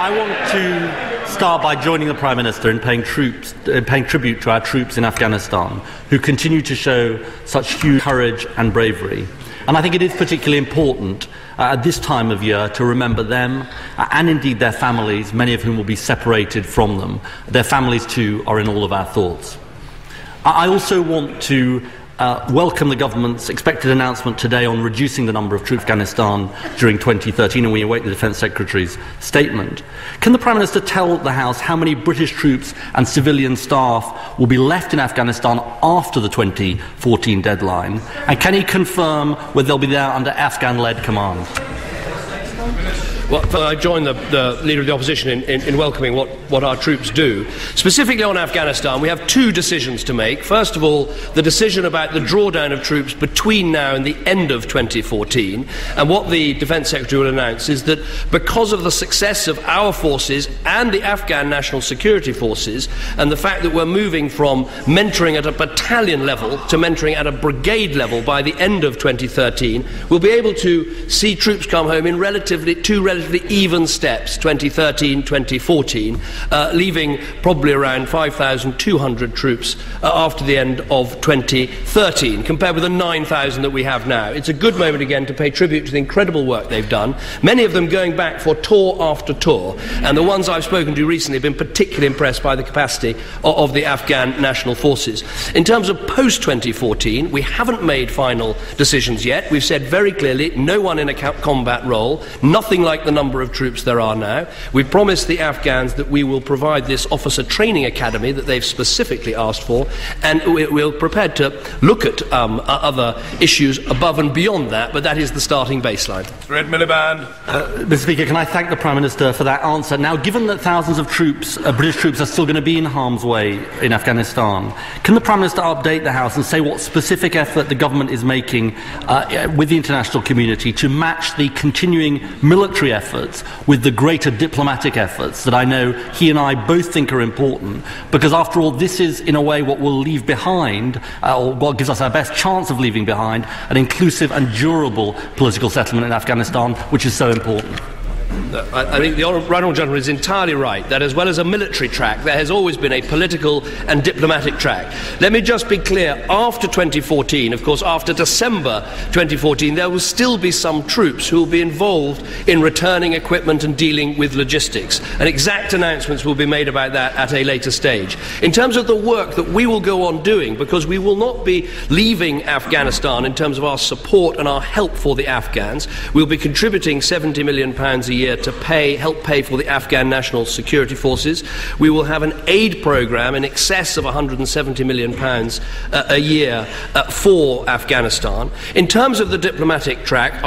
I want to start by joining the Prime Minister in paying tribute to our troops in Afghanistan, who continue to show such huge courage and bravery. And I think it is particularly important at this time of year to remember them and indeed their families, many of whom will be separated from them. Their families too are in all of our thoughts. I also want to welcome the government's expected announcement today on reducing the number of troops in Afghanistan during 2013, and we await the Defence Secretary's statement. Can the Prime Minister tell the House how many British troops and civilian staff will be left in Afghanistan after the 2014 deadline? And can he confirm whether they'll be there under Afghan-led command? Well, I join the Leader of the Opposition in welcoming what our troops do. Specifically on Afghanistan, we have two decisions to make. First of all, the decision about the drawdown of troops between now and the end of 2014. And what the Defence Secretary will announce is that because of the success of our forces and the Afghan National Security Forces, and the fact that we're moving from mentoring at a battalion level to mentoring at a brigade level by the end of 2013, we'll be able to see troops come home in two relatively even steps, 2013, 2014, leaving probably around 5,200 troops after the end of 2013, compared with the 9,000 that we have now. It's a good moment again to pay tribute to the incredible work they've done, many of them going back for tour after tour, and the ones I've spoken to recently have been particularly impressed by the capacity of the Afghan National Forces. In terms of post-2014, we haven't made final decisions yet. We've said very clearly, no one in a combat role, nothing like the number of troops there are now. We've promised the Afghans that we will provide this officer training academy that they've specifically asked for, and we're prepared to look at other issues above and beyond that, but that is the starting baseline. Miliband. Mr. Speaker, can I thank the Prime Minister for that answer? Now, given that thousands of troops, British troops, are still going to be in harm's way in Afghanistan, can the Prime Minister update the House and say what specific effort the government is making with the international community to match the continuing military efforts with the greater diplomatic efforts that I know he and I both think are important, because after all this is in a way what we'll leave behind, or what gives us our best chance of leaving behind, an inclusive and durable political settlement in Afghanistan, which is so important. I think the Honourable Gentleman is entirely right that as well as a military track, there has always been a political and diplomatic track. Let me just be clear, after 2014, of course, after December 2014, there will still be some troops who will be involved in returning equipment and dealing with logistics. And exact announcements will be made about that at a later stage. In terms of the work that we will go on doing, because we will not be leaving Afghanistan in terms of our support and our help for the Afghans, we'll be contributing £70 million a year to help pay for the Afghan National Security Forces. We will have an aid programme in excess of £170 million a year for Afghanistan. In terms of the diplomatic track,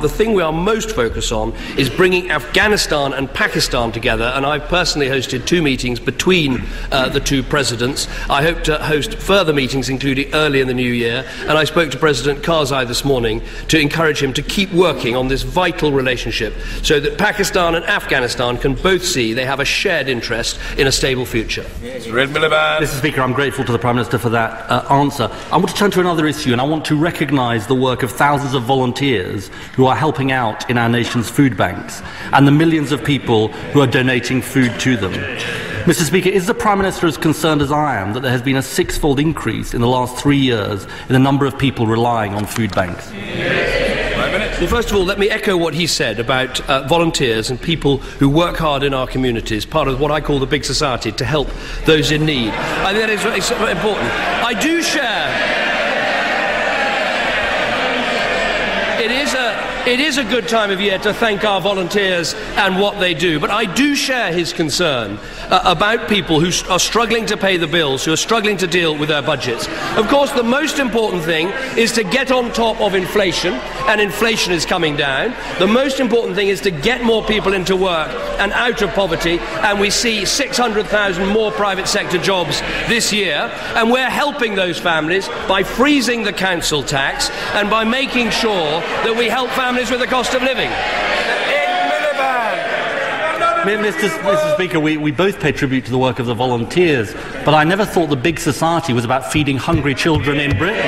the thing we are most focused on is bringing Afghanistan and Pakistan together, and I've personally hosted 2 meetings between the two presidents. I hope to host further meetings, including early in the new year, and I spoke to President Karzai this morning to encourage him to keep working on this vital relationship so that Pakistan and Afghanistan can both see they have a shared interest in a stable future. Mr. Speaker, I'm grateful to the Prime Minister for that answer. I want to turn to another issue, and I want to recognise the work of thousands of volunteers who are helping out in our nation's food banks and the millions of people who are donating food to them. Mr. Speaker, is the Prime Minister as concerned as I am that there has been a 6-fold increase in the last 3 years in the number of people relying on food banks? Well, first of all, let me echo what he said about volunteers and people who work hard in our communities, part of what I call the big society, to help those in need. I think that is important. I do share... It is a good time of year to thank our volunteers and what they do, but I do share his concern about people who are struggling to pay the bills, who are struggling to deal with their budgets. Of course, the most important thing is to get on top of inflation, and inflation is coming down. The most important thing is to get more people into work and out of poverty, and we see 600,000 more private sector jobs this year, and we're helping those families by freezing the council tax and by making sure that we help families with the cost of living. Mr. Speaker, we both pay tribute to the work of the volunteers, but I never thought the big society was about feeding hungry children in Britain.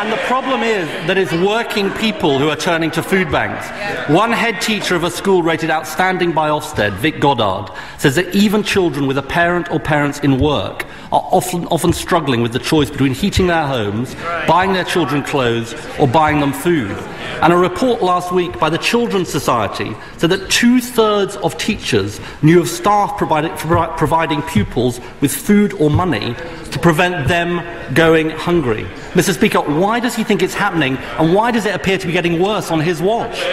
And the problem is that it's working people who are turning to food banks. One head teacher of a school rated outstanding by Ofsted, Vic Goddard, says that even children with a parent or parents in work are often struggling with the choice between heating their homes, buying their children clothes, or buying them food. And a report last week by the Children's Society said that 2/3 of teachers knew of staff providing pupils with food or money to prevent them going hungry. Mr. Speaker, why does he think it's happening, and why does it appear to be getting worse on his watch?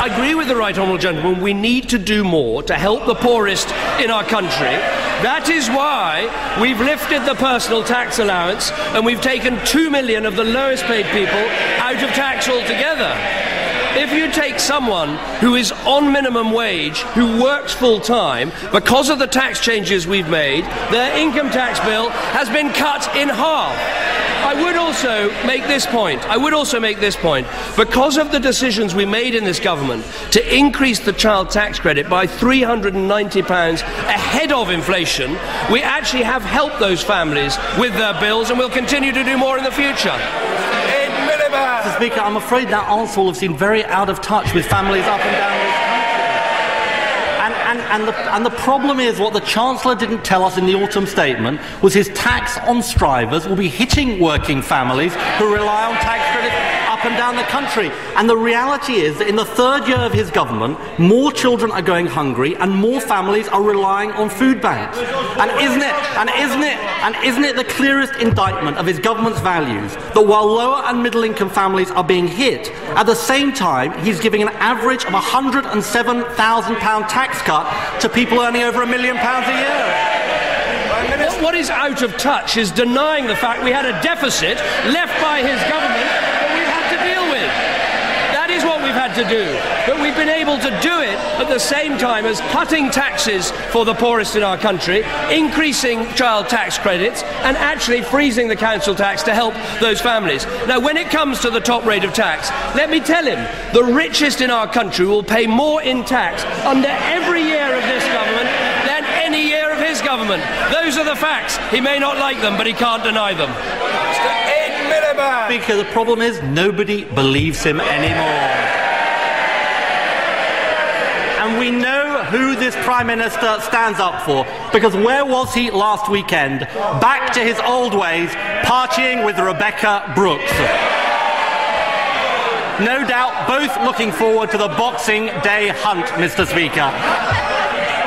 I agree with the right honourable gentleman. We need to do more to help the poorest in our country. That is why we've lifted the personal tax allowance and we've taken 2 million of the lowest paid people out of tax altogether. If you take someone who is on minimum wage, who works full time, because of the tax changes we've made, their income tax bill has been cut in half. I would also make this point. Because of the decisions we made in this government to increase the child tax credit by £390 ahead of inflation, we actually have helped those families with their bills, and we'll continue to do more in the future. Mr. Speaker, I'm afraid that answer will have seemed very out of touch with families up and down this country. And the problem is, what the Chancellor didn't tell us in the autumn statement was his tax on strivers will be hitting working families who rely on tax credits up and down the country. And the reality is that in the third year of his government, more children are going hungry and more families are relying on food banks. And isn't it the clearest indictment of his government's values that while lower and middle income families are being hit, at the same time he's giving an average of £107,000 tax cut to people earning over £1 million a year? What is out of touch is denying the fact we had a deficit left by his government that we've had to deal with. That is what we've had to do. But we've been able to do it at the same time as cutting taxes for the poorest in our country, increasing child tax credits, and actually freezing the council tax to help those families. Now, when it comes to the top rate of tax, let me tell him, the richest in our country will pay more in tax under every year of this government than any year of his government. Those are the facts. He may not like them, but he can't deny them. Speaker, the problem is nobody believes him anymore. And we know who this Prime Minister stands up for, because where was he last weekend? Back to his old ways, partying with Rebecca Brooks. No doubt both looking forward to the Boxing Day hunt, Mr. Speaker.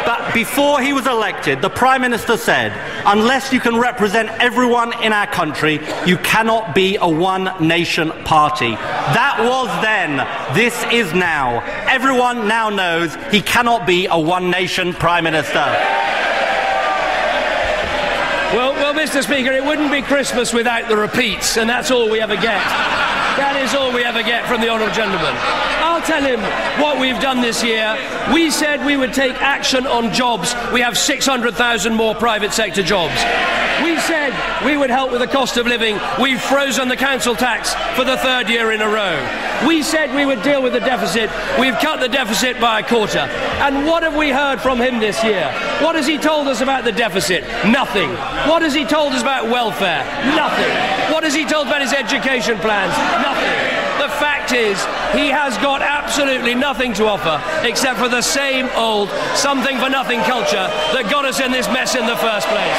But before he was elected, the Prime Minister said, unless you can represent everyone in our country, you cannot be a one-nation party. That was then. This is now. Everyone now knows he cannot be a one-nation Prime Minister. Well, Mr. Speaker, it wouldn't be Christmas without the repeats, and that's all we ever get. That is all we ever get from the honourable gentleman. I'll tell him what we've done this year. We said we would take action on jobs. We have 600,000 more private sector jobs. We said we would help with the cost of living. We've frozen the council tax for the third year in a row. We said we would deal with the deficit. We've cut the deficit by a quarter. And what have we heard from him this year? What has he told us about the deficit? Nothing. What has he told us about welfare? Nothing. What has he told about his education plans? Nothing. The fact is, he has got absolutely nothing to offer except for the same old something-for-nothing culture that got us in this mess in the first place.